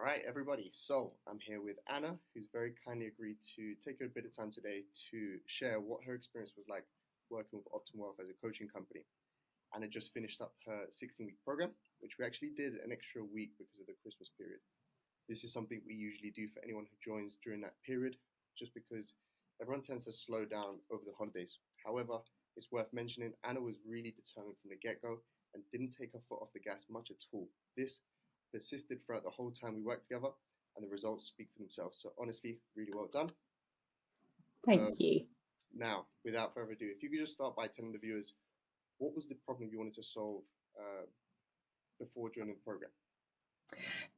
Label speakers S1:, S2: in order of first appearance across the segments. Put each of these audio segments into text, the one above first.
S1: All right, everybody. So I'm here with Anna, who's very kindly agreed to take a bit of time today to share what her experience was like working with Optimal Wealth as a coaching company. Anna just finished up her 16-week program, which we actually did an extra week because of the Christmas period. This is something we usually do for anyone who joins during that period, just because everyone tends to slow down over the holidays. However, it's worth mentioning Anna was really determined from the get-go and didn't take her foot off the gas much at all. This persisted throughout the whole time we worked together, and the results speak for themselves. So honestly, really well done.
S2: Thank you.
S1: Now, without further ado, if you could just start by telling the viewers what was the problem you wanted to solve before joining the program?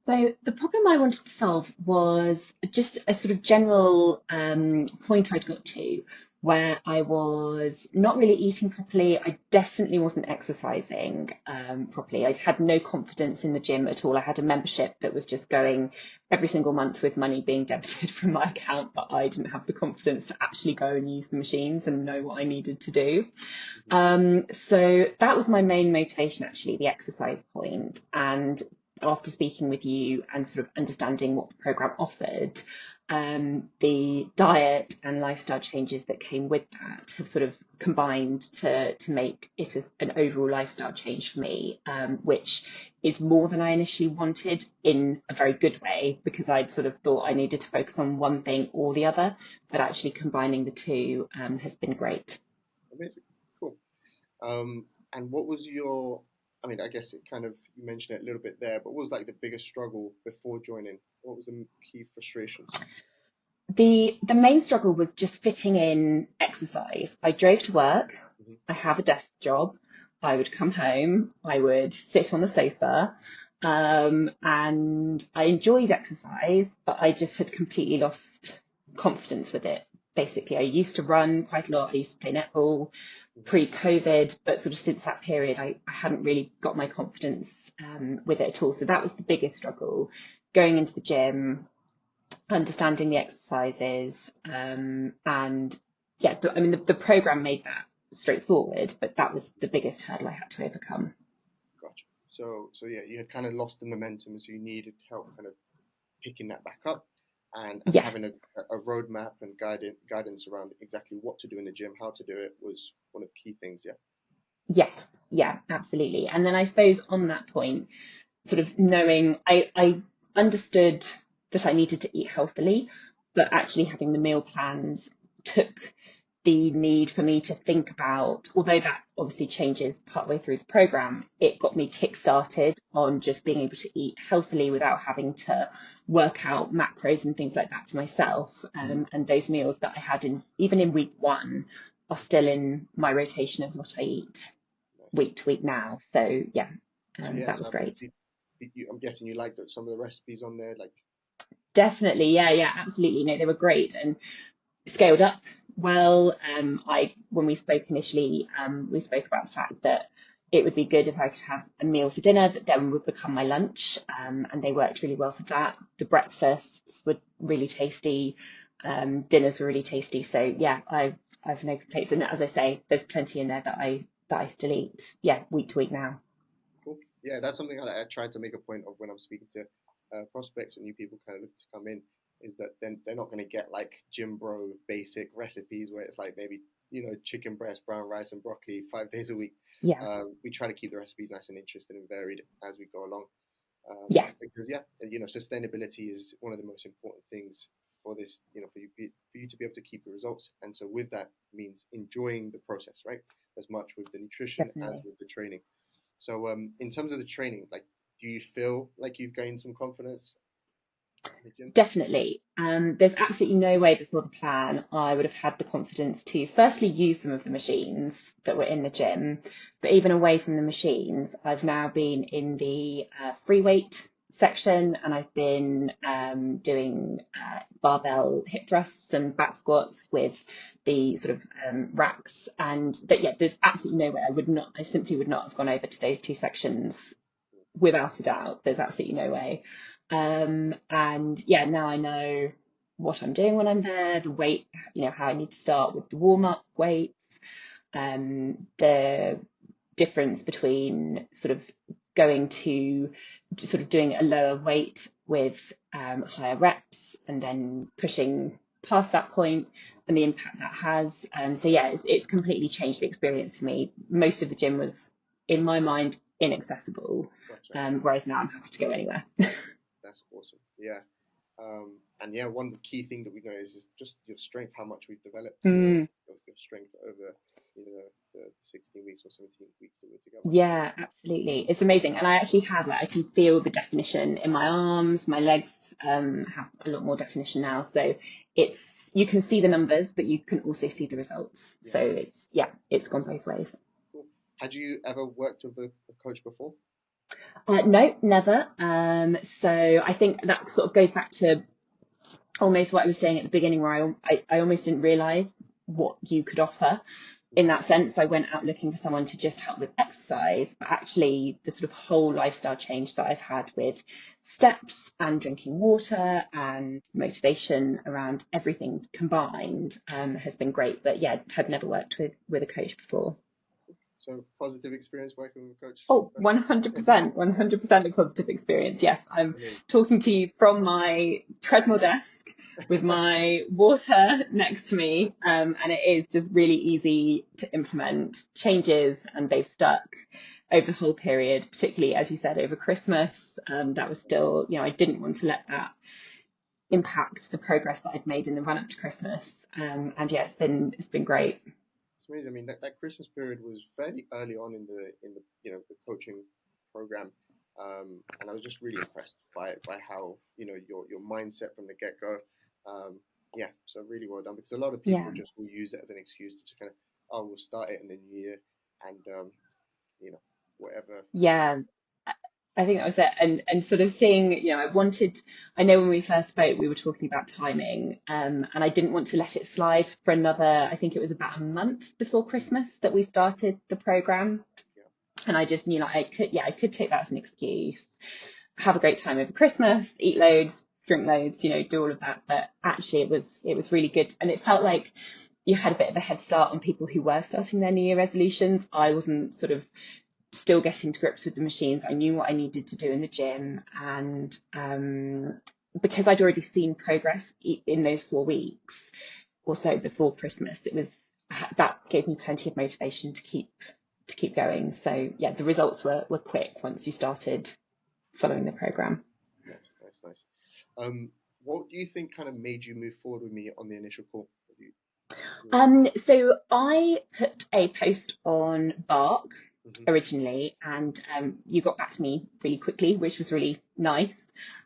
S2: So the problem I wanted to solve was just a sort of general point I'd got to where I was not really eating properly. I definitely wasn't exercising properly. I had no confidence in the gym at all. I had a membership that was just going every single month with money being debited from my account, but I didn't have the confidence to actually go and use the machines and know what I needed to do. So that was my main motivation, actually, the exercise point. And after speaking with you and sort of understanding what the program offered, the diet and lifestyle changes that came with that have sort of combined to make it as an overall lifestyle change for me, which is more than I initially wanted in a very good way, because I'd sort of thought I needed to focus on one thing or the other, but actually combining the two has been great.
S1: Amazing, cool. And what was your? I mean, I guess it kind of you mentioned it a little bit there, but what was like the biggest struggle before joining? What was the key frustrations?
S2: The main struggle was just fitting in exercise. I drove to work.
S1: Mm-hmm.
S2: I have a desk job. I would come home. I would sit on the sofa. And I enjoyed exercise, but I just had completely lost confidence with it. Basically, I used to run quite a lot. I used to play netball pre-COVID, but sort of since that period, I hadn't really got my confidence with it at all. So that was the biggest struggle, going into the gym, understanding the exercises, and yeah, I mean, the program made that straightforward, but that was the biggest hurdle I had to overcome.
S1: Gotcha. So yeah, you had kind of lost the momentum, so you needed help kind of picking that back up and
S2: Yes,
S1: having a roadmap and guidance around exactly what to do in the gym, how to do it was one of the key things. Yeah.
S2: yes, yeah, absolutely. And then I suppose on that point, sort of knowing I understood that I needed to eat healthily, but actually having the meal plans took the need for me to think about, although that obviously changes partway through the program, it got me kick-started on just being able to eat healthily without having to work out macros and things like that for myself. And those meals that I had even in week one are still in my rotation of what I eat
S1: Nice.
S2: week to week now. So yeah,
S1: So yeah,
S2: that was
S1: so I mean,
S2: great.
S1: I'm guessing you liked some of the recipes on there, like.
S2: Definitely, yeah, absolutely. No, they were great and scaled up well. When we spoke initially, we spoke about the fact that it would be good if I could have a meal for dinner that then would become my lunch, and they worked really well for that. The breakfasts were really tasty, dinners were really tasty. So yeah, I've no complaints. And as I say, there's plenty in there that I still eat. Yeah, week to week now.
S1: Cool. Yeah, that's something I try to make a point of when I'm speaking to prospects or new people kind of looking to come in, is that then they're not going to get like gym bro basic recipes where it's like maybe chicken breast, brown rice, and broccoli 5 days a week.
S2: Yeah.
S1: We try to keep the recipes nice and interesting and varied as we go along,
S2: Yes.
S1: because yeah, sustainability is one of the most important things for this. For you to be able to keep the results, and so with that means enjoying the process, right? As much with the nutrition as
S2: Definitely.
S1: with the training. So, in terms of the training, like, do you feel like you've gained some confidence in the gym?
S2: Definitely. There's absolutely no way before the plan I would have had the confidence to firstly use some of the machines that were in the gym, but even away from the machines, I've now been in the free weight section, and I've been doing barbell hip thrusts and back squats with the sort of racks. And that, yeah, there's absolutely no way I simply would not have gone over to those two sections without a doubt. There's absolutely no way. And yeah, now I know what I'm doing when I'm there, the weight, how I need to start with the warm up weights, the difference between sort of going to sort of doing a lower weight with higher reps and then pushing past that point and the impact that has. So yeah, it's completely changed the experience for me. Most of the gym was, in my mind, inaccessible,
S1: Gotcha.
S2: whereas now I'm happy to go anywhere.
S1: That's awesome. Yeah. And yeah, one key thing that we know is just your strength, how much we've developed
S2: Mm.
S1: your strength over the 16 weeks or 17 weeks that we're together.
S2: Yeah, absolutely. It's amazing. And I actually have, like, I can feel the definition in my arms, my legs have a lot more definition now. So you can see the numbers, but you can also see the results.
S1: Yeah.
S2: So it's gone both ways.
S1: Cool. Had you ever worked with a coach before?
S2: No, never. So I think that sort of goes back to almost what I was saying at the beginning, where I almost didn't realize what you could offer. In that sense, I went out looking for someone to just help with exercise, but actually the sort of whole lifestyle change that I've had with steps and drinking water and motivation around everything combined has been great. But yeah, had never worked with a coach before.
S1: So positive experience working with a coach.
S2: Oh, 100%, 100% a positive experience. Yes, I'm
S1: Brilliant.
S2: talking to you from my treadmill desk with my water next to me, and it is just really easy to implement changes, and they've stuck over the whole period, particularly, as you said, over Christmas. That was still, I didn't want to let that impact the progress that I'd made in the run up to Christmas. And yeah, it's been great.
S1: It's amazing. I mean, that Christmas period was fairly early on in the the coaching program, and I was just really impressed by how your mindset from the get go. Um, yeah, so really well done, because a lot of people
S2: Yeah.
S1: just will use it as an excuse to just kind of, oh, we'll start it in the new year, and you know whatever.
S2: Yeah, I think that was it. And sort of thing, I know when we first spoke, we were talking about timing, and I didn't want to let it slide for another, I think it was about a month before Christmas that we started the program.
S1: Yeah,
S2: And I just knew like I could take that as an excuse, have a great time over Christmas, eat loads, drink loads, do all of that. But actually it was really good. And it felt like you had a bit of a head start on people who were starting their New Year resolutions. I wasn't sort of still getting to grips with the machines. I knew what I needed to do in the gym, and because I'd already seen progress in those 4 weeks or so before Christmas, that gave me plenty of motivation to keep going. So yeah, the results were quick once you started following the program.
S1: nice, nice, nice. Um, what do you think kind of made you move forward with me on the initial call?
S2: So I put a post on Bark
S1: Mm-hmm.
S2: originally, and you got back to me really quickly, which was really nice,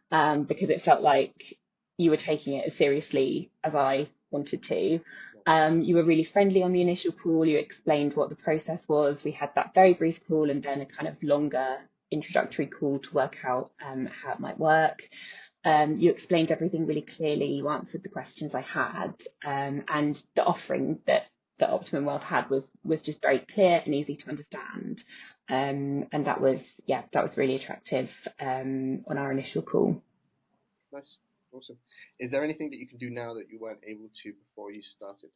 S2: because it felt like you were taking it as seriously as I wanted to. You were really friendly on the initial call. You explained what the process was. We had that very brief call and then a kind of longer introductory call to work out how it might work. You explained everything really clearly. You answered the questions I had, and the offering that Optimum Wealth had was just very clear and easy to understand. And that was really attractive on our initial call.
S1: Nice, awesome. Is there anything that you can do now that you weren't able to before you started?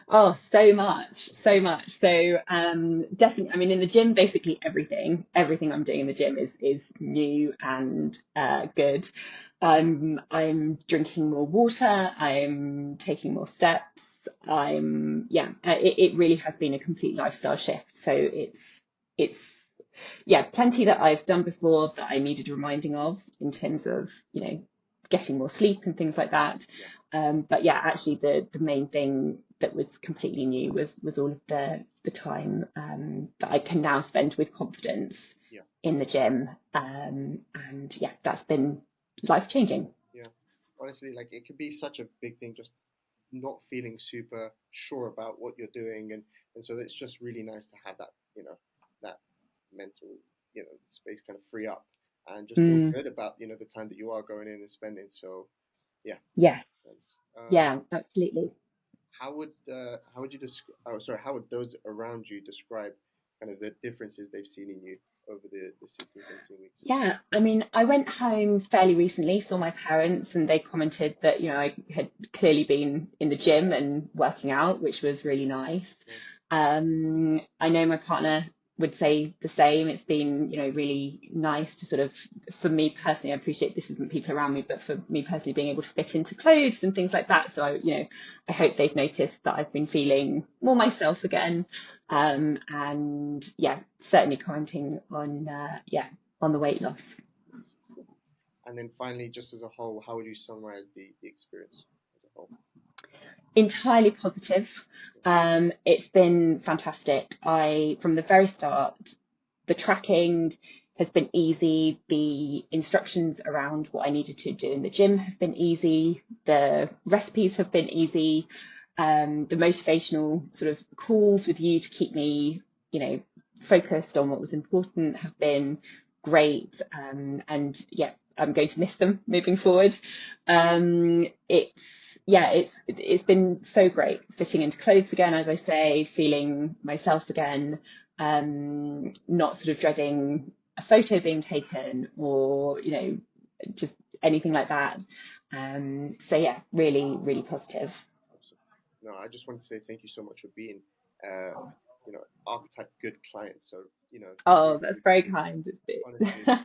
S2: Oh, so much, so much. So definitely, I mean, in the gym, basically everything I'm doing in the gym is new and good. I'm drinking more water. I'm taking more steps. It really has been a complete lifestyle shift. So it's plenty that I've done before that I needed reminding of in terms of, getting more sleep and things like that. But yeah, actually the main thing that was completely new was all of the time that I can now spend with confidence
S1: Yeah,
S2: in the gym. And yeah, that's been life changing.
S1: yeah. Honestly, like it could be such a big thing, just not feeling super sure about what you're doing, and so it's just really nice to have that that mental space kind of free up and just feel
S2: Mm,
S1: good about the time that you are going in and spending. So yeah, that
S2: yes,
S1: makes sense.
S2: yeah, absolutely.
S1: How would you describe? Oh, sorry. How would those around you describe kind of the differences they've seen in you over the 16, 17 weeks?
S2: Yeah, I mean, I went home fairly recently, saw my parents, and they commented that, I had clearly been in the gym and working out, which was really nice.
S1: Nice.
S2: I know my partner would say the same. It's been, really nice to sort of, for me personally, I appreciate this isn't people around me, but for me personally, being able to fit into clothes and things like that. So I hope they've noticed that I've been feeling more myself again. And yeah, certainly commenting on the weight loss.
S1: And then finally, just as a whole, how would you summarize the experience as a whole?
S2: Entirely positive. It's been fantastic. From the very start, the tracking has been easy. The instructions around what I needed to do in the gym have been easy. The recipes have been easy. The motivational sort of calls with you to keep me, focused on what was important have been great. And yeah, I'm going to miss them moving forward. It's been so great fitting into clothes again, as I say, feeling myself again, not sort of dreading a photo being taken or, just anything like that. So yeah, really, really positive.
S1: No, I just want to say thank you so much for being, uh, archetype good client. So,
S2: Oh,
S1: really,
S2: that's
S1: really
S2: very
S1: pleased.
S2: kind. It's
S1: Honestly,
S2: been.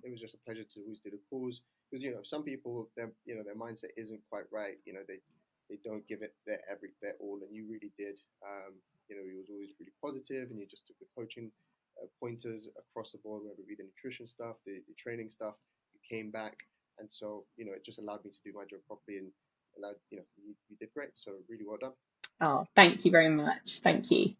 S1: it was just a pleasure to always do the calls because some people their mindset isn't quite right. They don't give it their all, and you really did. You was always really positive, and you just took the coaching pointers across the board, whether it be the nutrition stuff, the training stuff. You came back, and so it just allowed me to do my job properly, and allowed you did great. So really well done.
S2: Oh, thank you very much. Thank you.